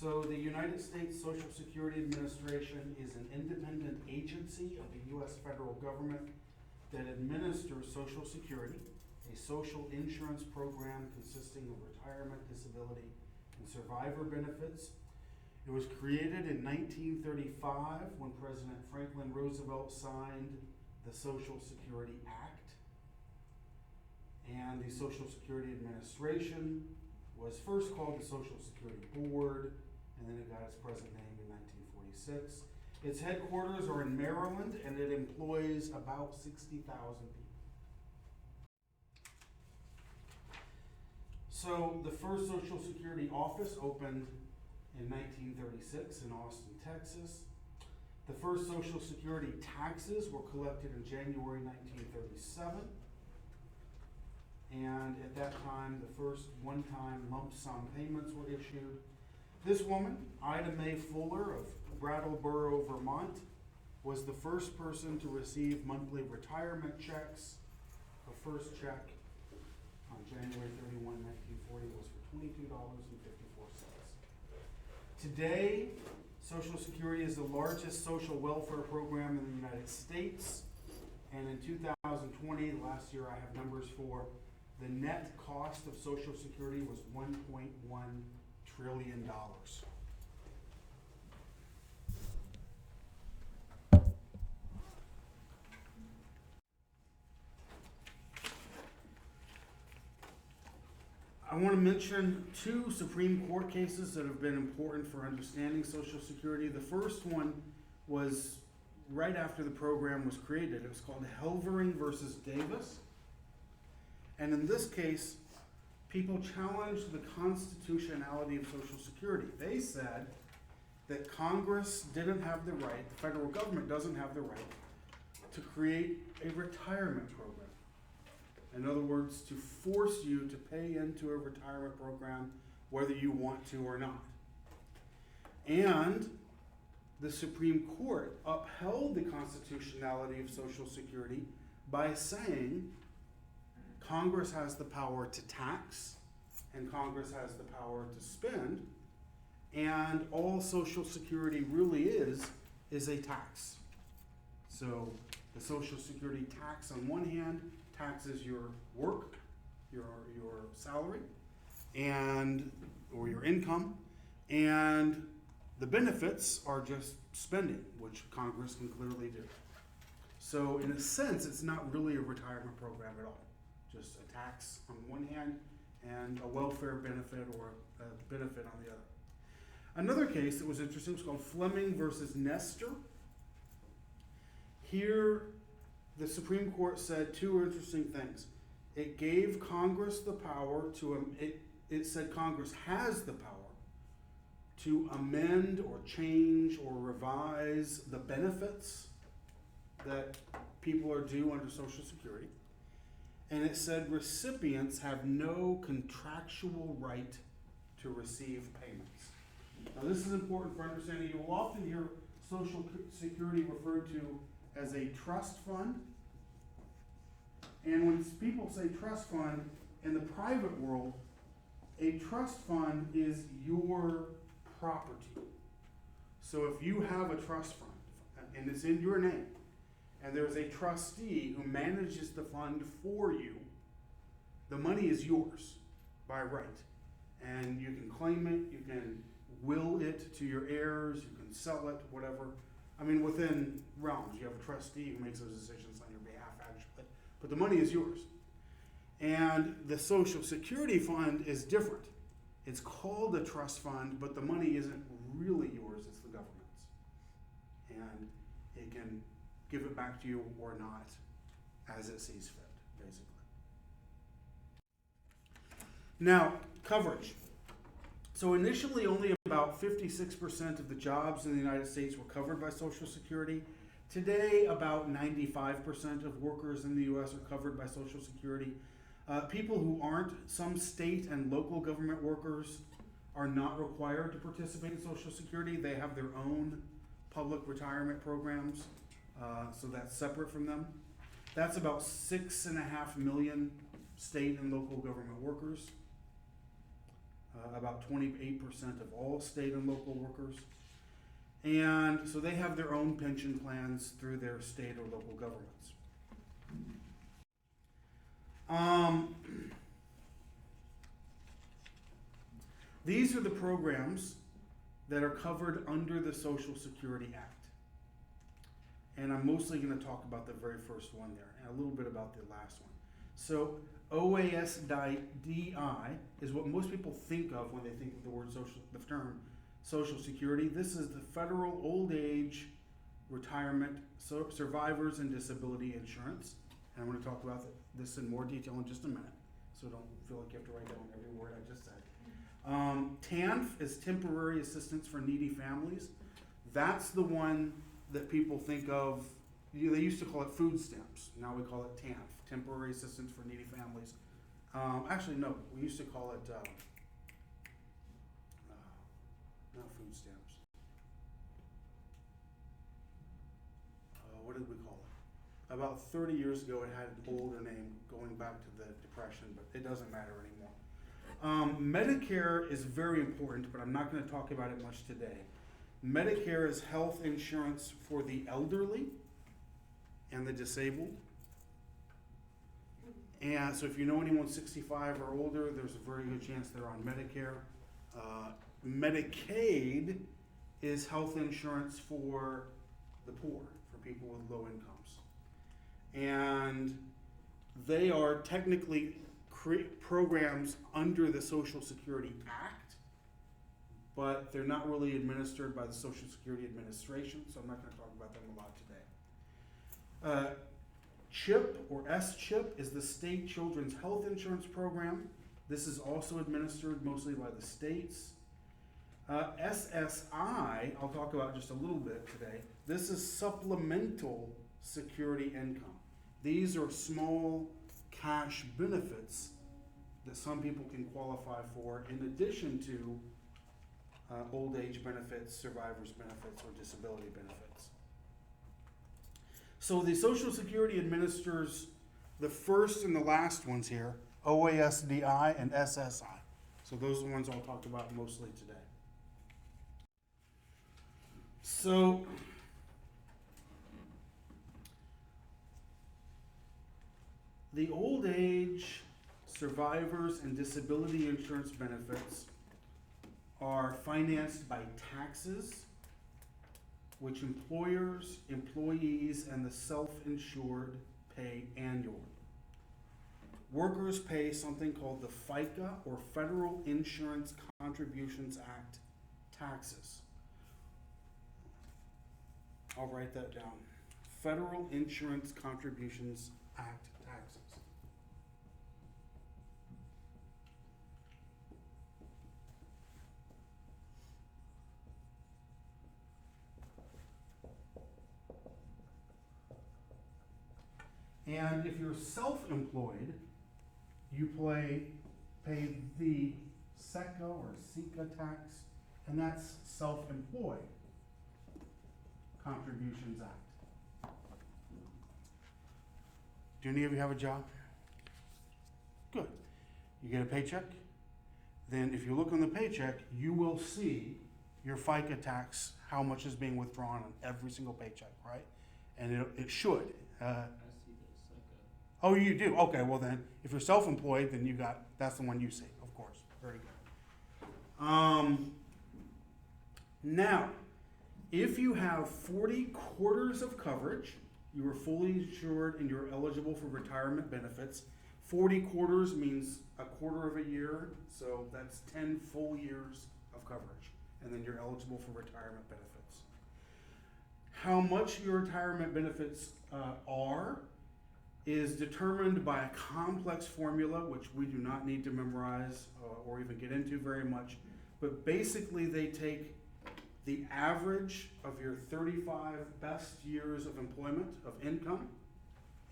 So the United States Social Security Administration is an independent agency of the U.S. federal government that administers Social Security, a social insurance program consisting of retirement, disability, and survivor benefits. It was created in 1935 when President Franklin Roosevelt signed the Social Security Act. And the Social Security Administration was first called the Social Security Board, and then it got its present name in 1946. Its headquarters are in Maryland, and it employs about 60,000 people. So the first Social Security office opened in 1936 in Austin, Texas. The first Social Security taxes were collected in January 1937. And at that time, the first one-time lump sum payments were issued. This woman, Ida Mae Fuller of Brattleboro, Vermont, was the first person to receive monthly retirement checks. Her first check on January 31, 1940 was for $22.54. Today, Social Security is the largest social welfare program in the United States. And in 2020, the last year I have numbers for, the net cost of Social Security was $1.1 trillion. I want to mention two Supreme Court cases that have been important for understanding Social Security. The first one was right after the program was created. It was called Helvering versus Davis. And in this case, people challenged the constitutionality of Social Security. They said that Congress didn't have the right, the federal government doesn't have the right to create a retirement program. In other words, to force you to pay into a retirement program whether you want to or not. And the Supreme Court upheld the constitutionality of Social Security by saying Congress has the power to tax, and Congress has the power to spend, and all Social Security really is a tax. So the Social Security tax on one hand taxes your work, your salary, and or your income, and the benefits are just spending, which Congress can clearly do. So in a sense, it's not really a retirement program at all. Just a tax on one hand and a welfare benefit or a benefit on the other. Another case that was interesting was called Fleming versus Nestor. Here, the Supreme Court said two interesting things. It gave Congress the power to, it said Congress has the power to amend or change or revise the benefits that people are due under Social Security. And it said recipients have no contractual right to receive payments. Now this is important for understanding. You will often hear Social Security referred to as a trust fund. And when people say trust fund, in the private world, a trust fund is your property. So if you have a trust fund, and it's in your name, and there's a trustee who manages the fund for you, the money is yours by right. And you can claim it, you can will it to your heirs, you can sell it, whatever. I mean, within realms. You have a trustee who makes those decisions on your behalf, actually. But the money is yours. And the Social Security fund is different. It's called a trust fund, but the money isn't really yours, it's the government's. And it can give it back to you or not as it sees fit, basically. Now, coverage. So initially only about 56% of the jobs in the United States were covered by Social Security. Today, about 95% of workers in the U.S. are covered by Social Security. People who aren't, some state and local government workers are not required to participate in Social Security. They have their own public retirement programs, so that's separate from them. That's about 6.5 million state and local government workers. about 28% of all state and local workers. And so they have their own pension plans through their state or local governments. These are the programs that are covered under the Social Security Act. And I'm mostly going to talk about the very first one there and a little bit about the last one. So OASDI is what most people think of when they think of the term Social Security. This is the Federal Old Age Retirement Survivors and Disability Insurance. And I'm going to talk about this in more detail in just a minute, so don't feel like you have to write down every word I just said. TANF is Temporary Assistance for Needy Families. That's the one that people think of. They used to call it food stamps. Now we call it TANF, Temporary Assistance for Needy Families. Actually, no, we used to call it not food stamps. What did we call it? About 30 years ago, it had an older name going back to the Depression, but it doesn't matter anymore. Medicare is very important, but I'm not going to talk about it much today. Medicare is health insurance for the elderly and the disabled. And so if you know anyone 65 or older, there's a very good chance they're on Medicare. Medicaid is health insurance for the poor, for people with low incomes. And they are technically programs under the Social Security Act, but they're not really administered by the Social Security Administration, so I'm not going to talk about them a lot today. CHIP, or S-CHIP, is the State Children's Health Insurance Program. This is also administered mostly by the states. SSI, I'll talk about just a little bit today. This is Supplemental Security Income. These are small cash benefits that some people can qualify for in addition to old age benefits, survivors benefits, or disability benefits. So the Social Security administers the first and the last ones here, OASDI and SSI. So those are the ones I'll talk about mostly today. So the old age survivors and disability insurance benefits are financed by taxes, which employers, employees, and the self-insured pay annually. Workers pay something called the FICA, or Federal Insurance Contributions Act taxes. I'll write that down. Federal Insurance Contributions Act taxes. And if you're self-employed, you pay the SECA or SECA tax, and that's Self-Employed Contributions Act. Do any of you have a job? Good. You get a paycheck? Then if you look on the paycheck, you will see your FICA tax, how much is being withdrawn on every single paycheck, right? And it should. Oh, you do? Okay, well then, if you're self-employed, then that's the one you see, of course. Very good. Now, if you have 40 quarters of coverage, you are fully insured and you're eligible for retirement benefits. 40 quarters means a quarter of a year, so that's 10 full years of coverage. And then you're eligible for retirement benefits. How much your retirement benefits are is determined by a complex formula, which we do not need to memorize or even get into very much. But basically, they take the average of your 35 best years of employment, of income,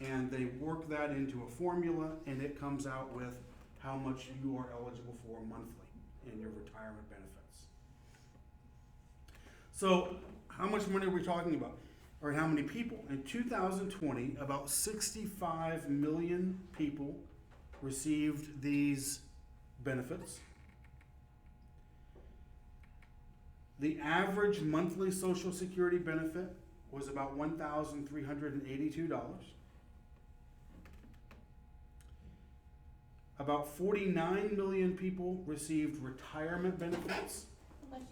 and they work that into a formula, and it comes out with how much you are eligible for monthly in your retirement benefits. So how much money are we talking about? Or how many people? In 2020, about 65 million people received these benefits. The average monthly Social Security benefit was about $1,382. About 49 million people received retirement benefits. Bless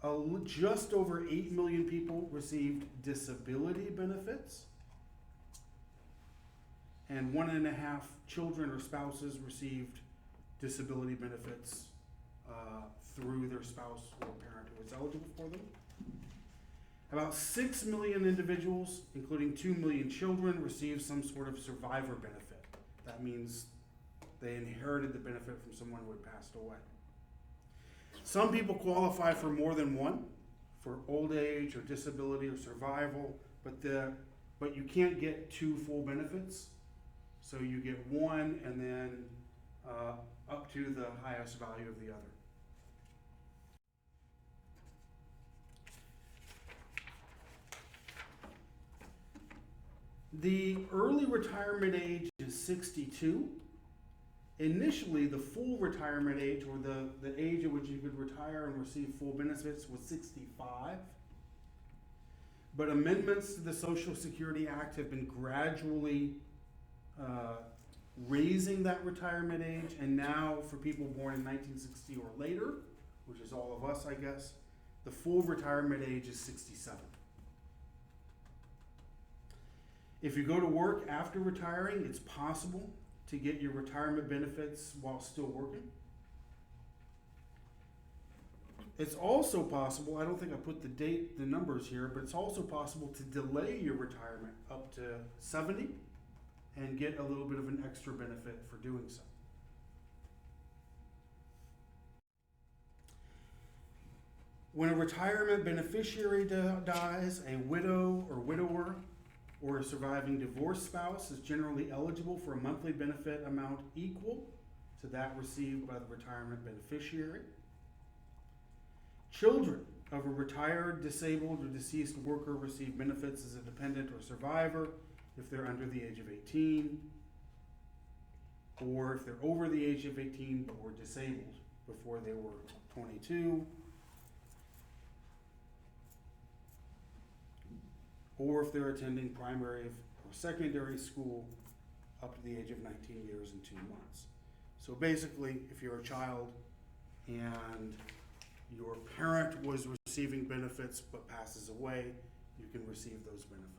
you. Just over 8 million people received disability benefits. And 1.5 children or spouses received disability benefits through their spouse or parent who was eligible for them. About 6 million individuals, including 2 million children, received some sort of survivor benefit. That means they inherited the benefit from someone who had passed away. Some people qualify for more than one, for old age or disability or survival, but you can't get 2 full benefits. So you get one and then up to the highest value of the other. The early retirement age is 62. Initially, the full retirement age, or the age at which you could retire and receive full benefits, was 65. But amendments to the Social Security Act have been gradually raising that retirement age, and now for people born in 1960 or later, which is all of us, I guess, the full retirement age is 67. If you go to work after retiring, it's possible to get your retirement benefits while still working. It's also possible, I don't think I put the numbers here, but it's also possible to delay your retirement up to 70 and get a little bit of an extra benefit for doing so. When a retirement beneficiary dies, a widow or widower or a surviving divorced spouse is generally eligible for a monthly benefit amount equal to that received by the retirement beneficiary. Children of a retired, disabled, or deceased worker receive benefits as a dependent or survivor if they're under the age of 18, or if they're over the age of 18 but were disabled before they were 22, or if they're attending primary or secondary school up to the age of 19 years and 2 months. So basically, if you're a child and your parent was receiving benefits but passes away, you can receive those benefits.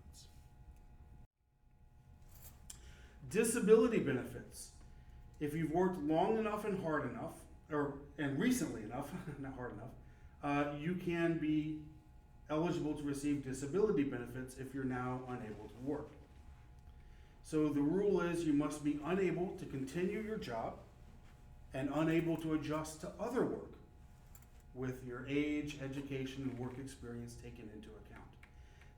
Disability benefits. If you've worked long enough and hard enough, and recently enough, not hard enough, you can be eligible to receive disability benefits if you're now unable to work. So the rule is you must be unable to continue your job and unable to adjust to other work with your age, education, and work experience taken into account.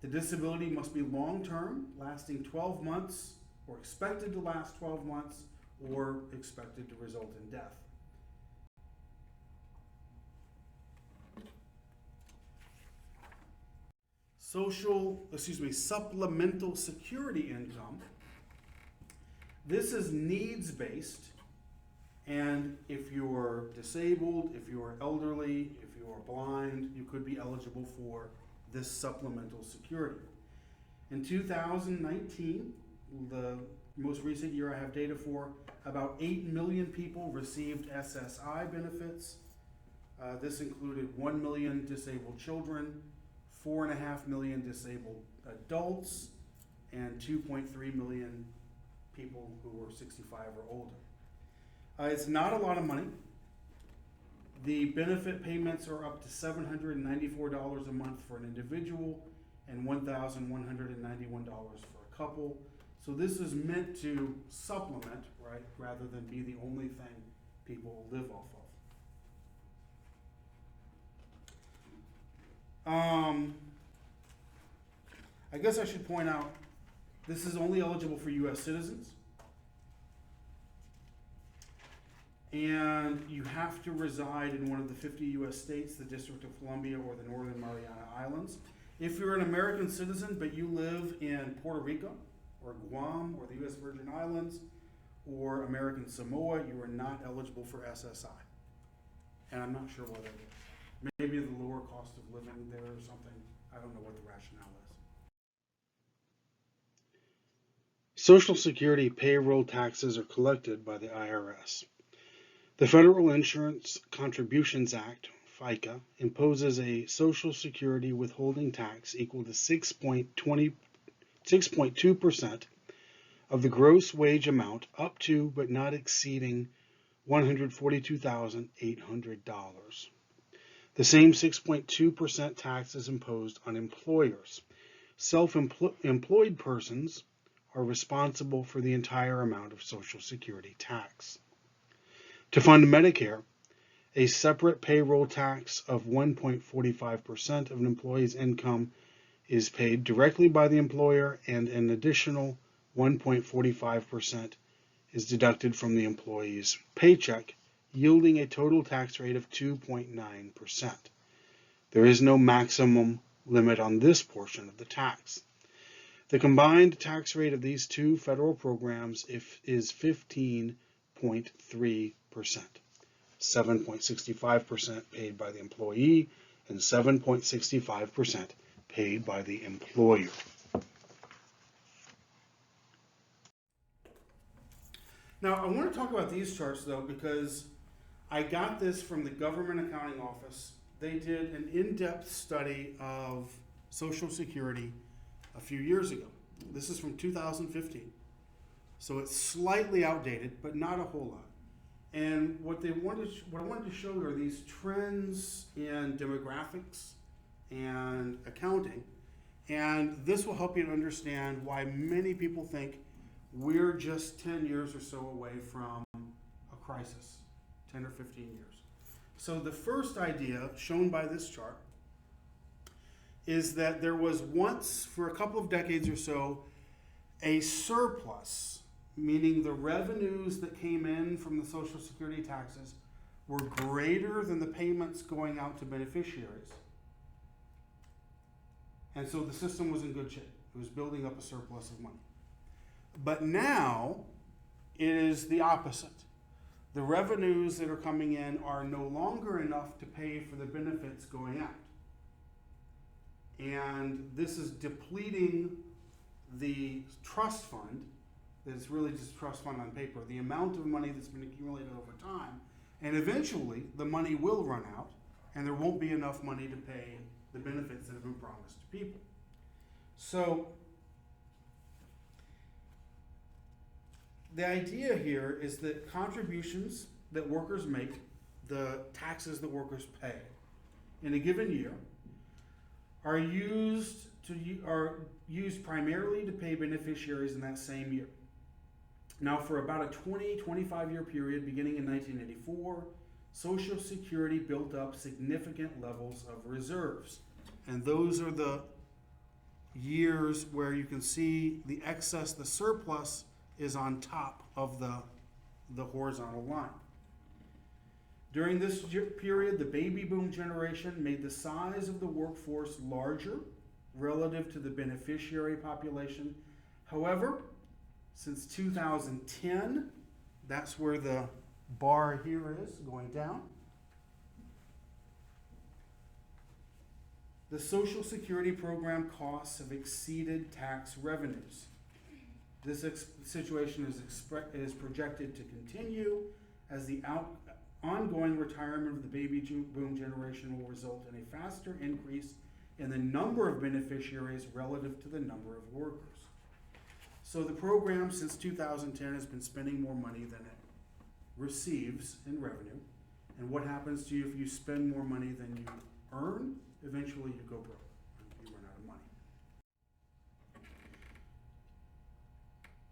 The disability must be long-term, lasting 12 months, or expected to last 12 months, or expected to result in death. Supplemental security income. This is needs-based, and if you're disabled, if you're elderly, if you're blind, you could be eligible for this supplemental security. In 2019, the most recent year I have data for, about 8 million people received SSI benefits. This included 1 million disabled children, 4.5 million disabled adults, and 2.3 million people who were 65 or older. It's not a lot of money. The benefit payments are up to $794 a month for an individual and $1,191 for a couple. So this is meant to supplement, right, rather than be the only thing people live off of. I guess I should point out, this is only eligible for U.S. citizens. And you have to reside in one of the 50 U.S. states, the District of Columbia, or the Northern Mariana Islands. If you're an American citizen, but you live in Puerto Rico, or Guam, or the U.S. Virgin Islands, or American Samoa, you are not eligible for SSI. And I'm not sure why that is. Maybe the lower cost of living there or something. I don't know what the rationale is. Social Security payroll taxes are collected by the IRS. The Federal Insurance Contributions Act, FICA, imposes a Social Security withholding tax equal to 6.2% of the gross wage amount up to but not exceeding $142,800. The same 6.2% tax is imposed on employers. Self-employed persons are responsible for the entire amount of Social Security tax. To fund Medicare, a separate payroll tax of 1.45% of an employee's income is paid directly by the employer, and an additional 1.45% is deducted from the employee's paycheck, yielding a total tax rate of 2.9%. There is no maximum limit on this portion of the tax. The combined tax rate of these two federal programs is 15.3%, 7.65% paid by the employee and 7.65% paid by the employer. Now, I want to talk about these charts, though, because I got this from the Government Accounting Office. They did an in-depth study of Social Security a few years ago. This is from 2015. So it's slightly outdated, but not a whole lot. And what I wanted to show you are these trends in demographics and accounting. And this will help you to understand why many people think we're just 10 years or so away from a crisis, 10 or 15 years. So the first idea shown by this chart is that there was once, for a couple of decades or so, a surplus, meaning the revenues that came in from the Social Security taxes were greater than the payments going out to beneficiaries. And so the system was in good shape. It was building up a surplus of money. But now it is the opposite. The revenues that are coming in are no longer enough to pay for the benefits going out. And this is depleting the trust fund. That's really just a trust fund on paper, the amount of money that's been accumulated over time. And eventually the money will run out and there won't be enough money to pay the benefits that have been promised to people. So the idea here is that contributions that workers make, the taxes that workers pay in a given year, are used primarily to pay beneficiaries in that same year. Now, for about a 25 year period beginning in 1984, Social Security built up significant levels of reserves. And those are the years where you can see the excess, the surplus, is on top of the horizontal line. During this period, the baby boom generation made the size of the workforce larger relative to the beneficiary population. However, since 2010, that's where the bar here is going down. The Social Security program costs have exceeded tax revenues. This situation is projected to continue as the ongoing retirement of the baby boom generation will result in a faster increase in the number of beneficiaries relative to the number of workers. So the program since 2010 has been spending more money than it receives in revenue. And what happens to you if you spend more money than you earn? Eventually you go broke. You run out of money.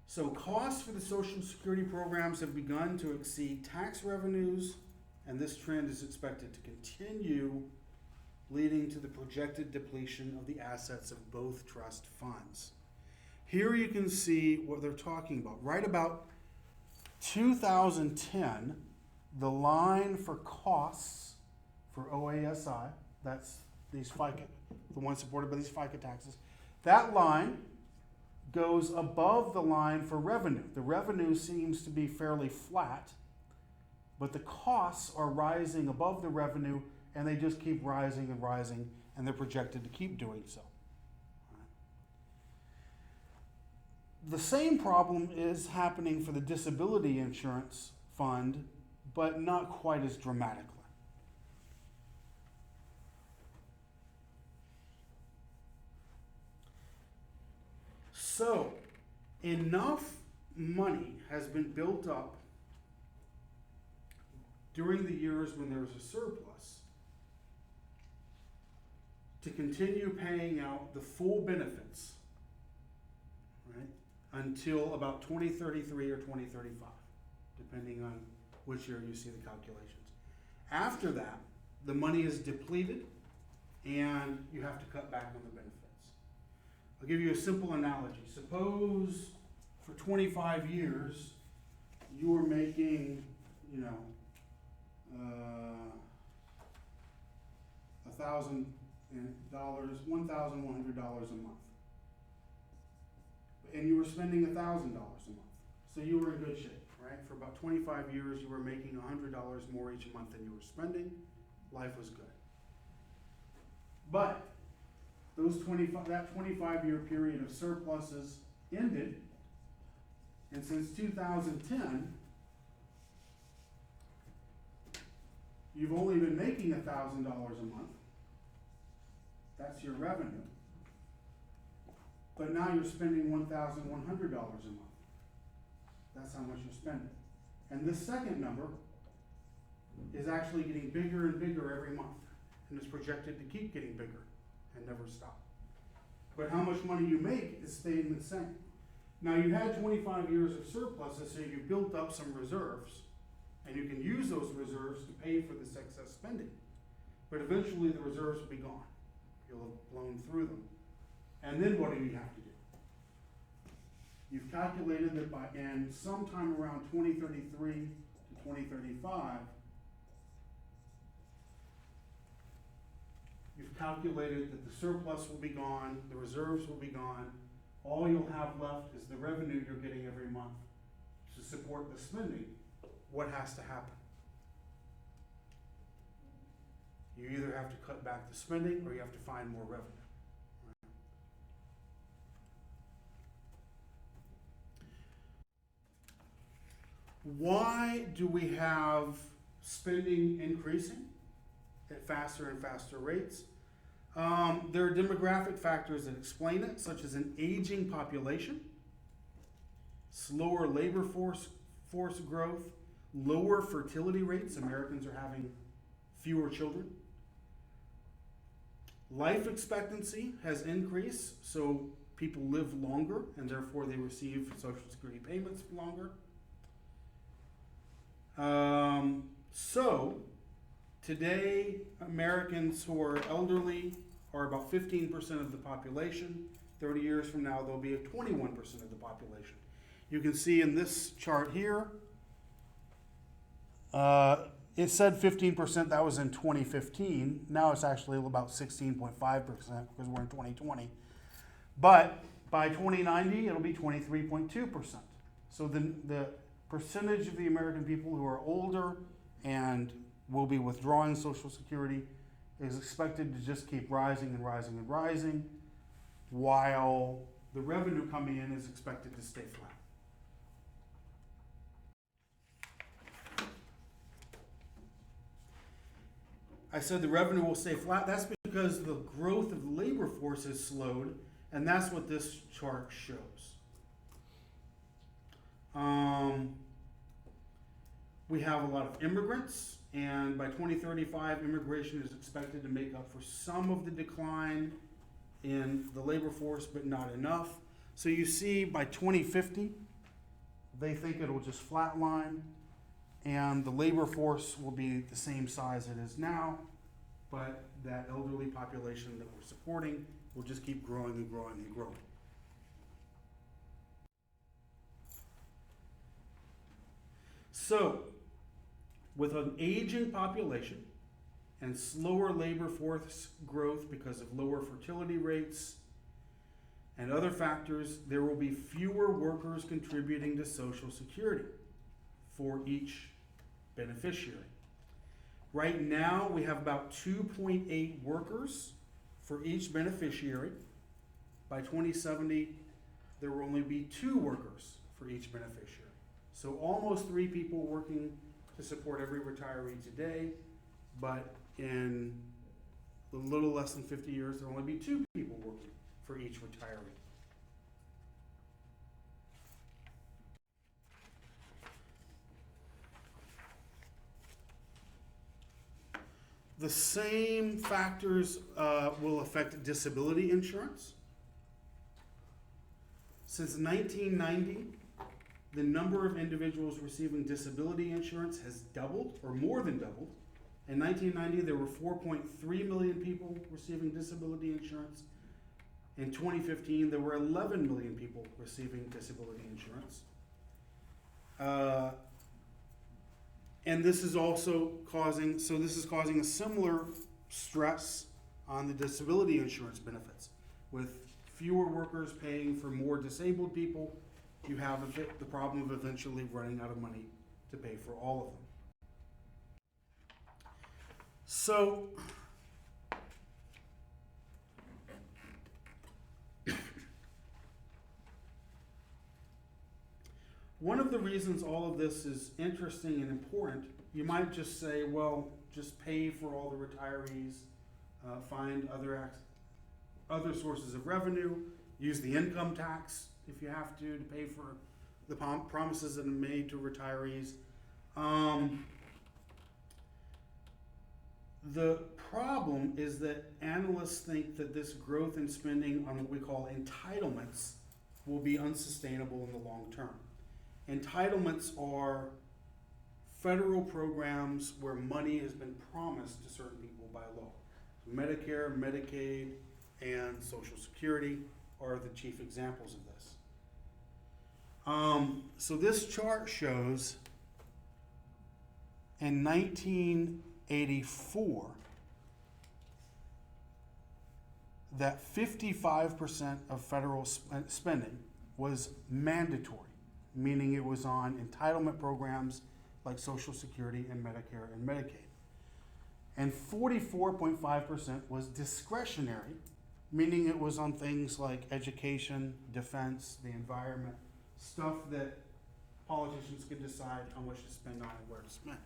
So costs for the Social Security programs have begun to exceed tax revenues, and this trend is expected to continue, leading to the projected depletion of the assets of both trust funds. Here you can see what they're talking about. Right about 2010, the line for costs for OASI, that's these FICA, the ones supported by these FICA taxes, that line goes above the line for revenue. The revenue seems to be fairly flat, but the costs are rising above the revenue, and they just keep rising and rising, and they're projected to keep doing so. The same problem is happening for the disability insurance fund, but not quite as dramatically. So, enough money has been built up during the years when there was a surplus to continue paying out the full benefits, right, until about 2033 or 2035, depending on which year you see the calculations. After that, the money is depleted and you have to cut back on the benefits. I'll give you a simple analogy. Suppose for 25 years you were making, $1,000, $1,100 a month, and you were spending $1,000 a month. So you were in good shape, right? For about 25 years, you were making $100 more each month than you were spending. Life was good. But that 25-year period of surpluses ended, and since 2010, you've only been making $1,000 a month. That's your revenue. But now you're spending $1,100 a month. That's how much you're spending. And this second number is actually getting bigger and bigger every month, and is projected to keep getting bigger and never stop. But how much money you make is staying the same. Now, you had 25 years of surpluses, so you built up some reserves, and you can use those reserves to pay for this excess spending. But eventually the reserves will be gone. You'll have blown through them. And then what do you have to do? You've calculated that in sometime around 2033 to 2035, you've calculated that the surplus will be gone, the reserves will be gone. All you'll have left is the revenue you're getting every month to support the spending. What has to happen? You either have to cut back the spending or you have to find more revenue. Why do we have spending increasing at faster and faster rates? There are demographic factors that explain it, such as an aging population, slower labor force growth, lower fertility rates. Americans are having fewer children. Life expectancy has increased, so people live longer, and therefore they receive Social Security payments longer. So today, Americans who are elderly are about 15% of the population. 30 years from now, they'll be at 21% of the population. You can see in this chart here, it said 15%, that was in 2015. Now it's actually about 16.5% because we're in 2020. But by 2090, it'll be 23.2%. So the percentage of the American people who are older and will be withdrawing Social Security is expected to just keep rising and rising and rising, while the revenue coming in is expected to stay flat. I said the revenue will stay flat. That's because the growth of the labor force has slowed, and that's what this chart shows. We have a lot of immigrants, and by 2035, immigration is expected to make up for some of the decline in the labor force, but not enough. So you see by 2050, they think it'll just flatline, and the labor force will be the same size it is now, but that elderly population that we're supporting will just keep growing and growing and growing. So, with an aging population and slower labor force growth because of lower fertility rates and other factors, there will be fewer workers contributing to Social Security for each beneficiary. Right now, we have about 2.8 workers for each beneficiary. By 2070, there will only be 2 workers for each beneficiary. So almost 3 people working to support every retiree today, but in a little less than 50 years, there will only be 2 people working for each retiree. The same factors will affect disability insurance. Since 1990, the number of individuals receiving disability insurance has doubled, or more than doubled. In 1990, there were 4.3 million people receiving disability insurance. In 2015, there were 11 million people receiving disability insurance. And this is also causing a similar stress on the disability insurance benefits. With fewer workers paying for more disabled people, you have the problem of eventually running out of money to pay for all of them. So, one of the reasons all of this is interesting and important, you might just say, well, just pay for all the retirees, find other sources of revenue, use the income tax if you have to pay for the promises that are made to retirees. The problem is that analysts think that this growth in spending on what we call entitlements will be unsustainable in the long term. Entitlements are federal programs where money has been promised to certain people by law. Medicare, Medicaid, and Social Security are the chief examples of this. So this chart shows in 1984 that 55% of federal spending was mandatory, meaning it was on entitlement programs like Social Security and Medicare and Medicaid. And 44.5% was discretionary, meaning it was on things like education, defense, the environment, stuff that politicians could decide how much to spend on and where to spend.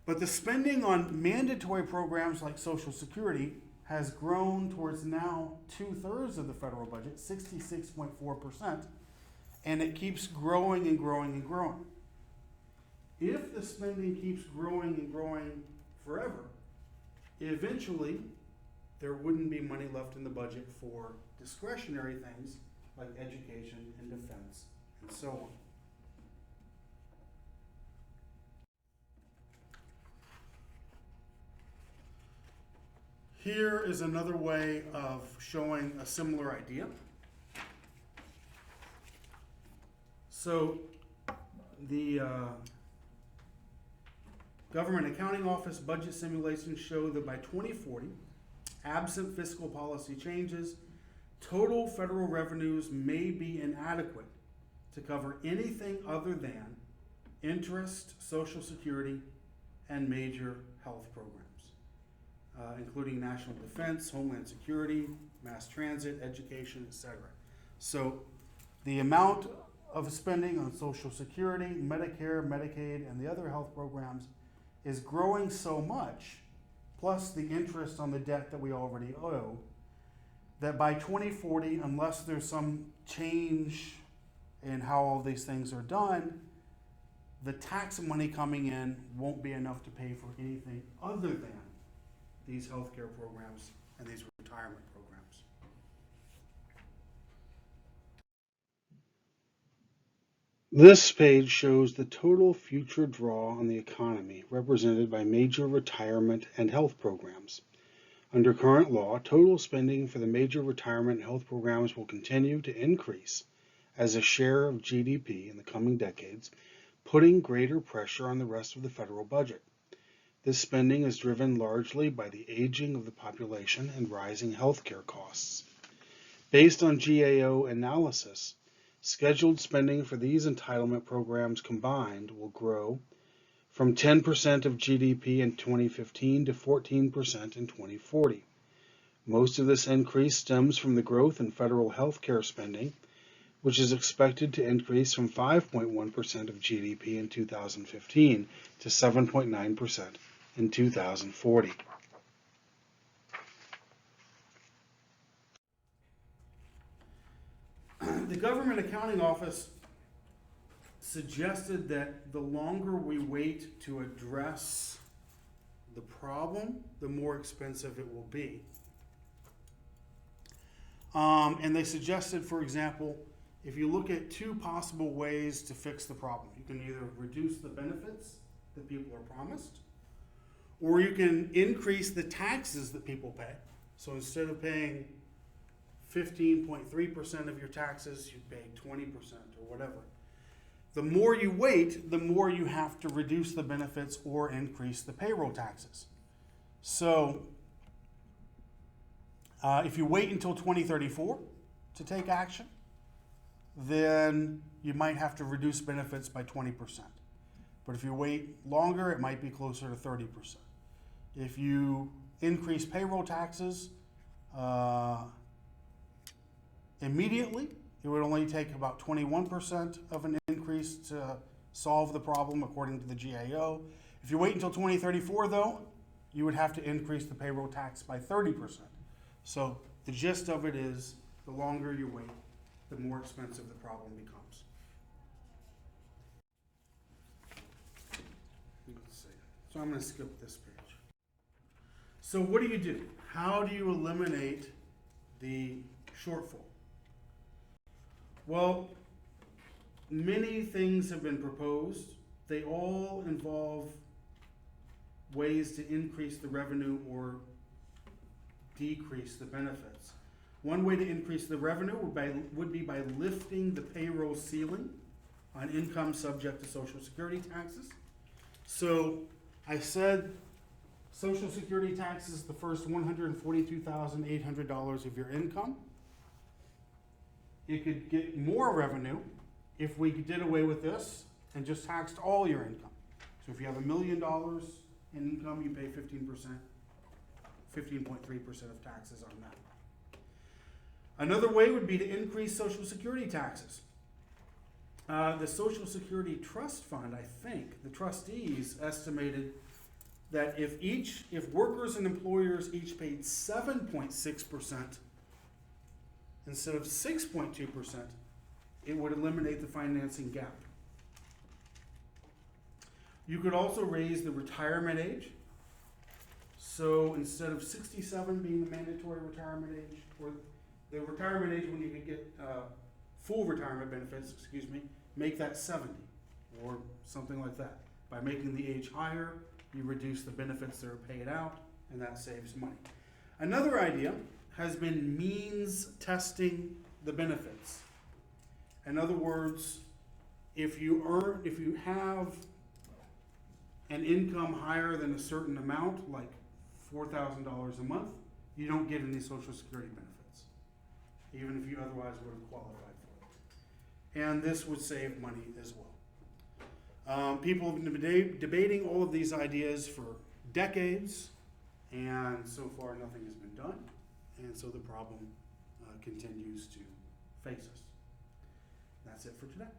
But the spending on mandatory programs like Social Security has grown towards now 2/3 of the federal budget, 66.4%, and it keeps growing and growing and growing. If the spending keeps growing and growing forever, eventually there wouldn't be money left in the budget for discretionary things like education and defense and so on. Here is another way of showing a similar idea. So the Government Accounting Office budget simulations show that by 2040, absent fiscal policy changes, total federal revenues may be inadequate to cover anything other than interest, Social Security, and major health programs, including national defense, homeland security, mass transit, education, etc. So the amount of spending on Social Security, Medicare, Medicaid, and the other health programs is growing so much, plus the interest on the debt that we already owe, that by 2040, unless there's some change in how all these things are done, the tax money coming in won't be enough to pay for anything other than these healthcare programs and these retirement programs. This page shows the total future draw on the economy represented by major retirement and health programs. Under current law, total spending for the major retirement and health programs will continue to increase as a share of GDP in the coming decades, putting greater pressure on the rest of the federal budget. This spending is driven largely by the aging of the population and rising healthcare costs. Based on GAO analysis, scheduled spending for these entitlement programs combined will grow from 10% of GDP in 2015 to 14% in 2040. Most of this increase stems from the growth in federal health care spending, which is expected to increase from 5.1% of GDP in 2015 to 7.9% in 2040. The Government Accounting Office suggested that the longer we wait to address the problem, the more expensive it will be. And they suggested, for example, if you look at two possible ways to fix the problem, you can either reduce the benefits that people are promised, or you can increase the taxes that people pay. So instead of paying 15.3% of your taxes, you pay 20% or whatever. The more you wait, the more you have to reduce the benefits or increase the payroll taxes. So if you wait until 2034 to take action, then you might have to reduce benefits by 20%. But if you wait longer, it might be closer to 30%. If you increase payroll taxes immediately, it would only take about 21% of an increase to solve the problem according to the GAO. If you wait until 2034 though, you would have to increase the payroll tax by 30%. So the gist of it is, the longer you wait, the more expensive the problem becomes. Let's see. So I'm going to skip this page. So what do? How do you eliminate the shortfall? Well, many things have been proposed. They all involve ways to increase the revenue or decrease the benefits. One way to increase the revenue would be by lifting the payroll ceiling on income subject to Social Security taxes. So I said Social Security taxes, the first $142,800 of your income. You could get more revenue if we did away with this and just taxed all your income. So if you have $1 million in income, you pay 15%, 15.3% of taxes on that. Another way would be to increase Social Security taxes. The Social Security Trust Fund, I think, the trustees estimated that if workers and employers each paid 7.6% instead of 6.2%, it would eliminate the financing gap. You could also raise the retirement age. So instead of 67 being the mandatory retirement age, or the retirement age when you could get full retirement benefits, make that 70 or something like that. By making the age higher, you reduce the benefits that are paid out, and that saves money. Another idea has been means testing the benefits. In other words, if you have an income higher than a certain amount, like $4,000 a month, you don't get any Social Security benefits, even if you otherwise would have qualified for it. And this would save money as well. People have been debating all of these ideas for decades, and so far nothing has been done, and so the problem continues to face us. That's it for today.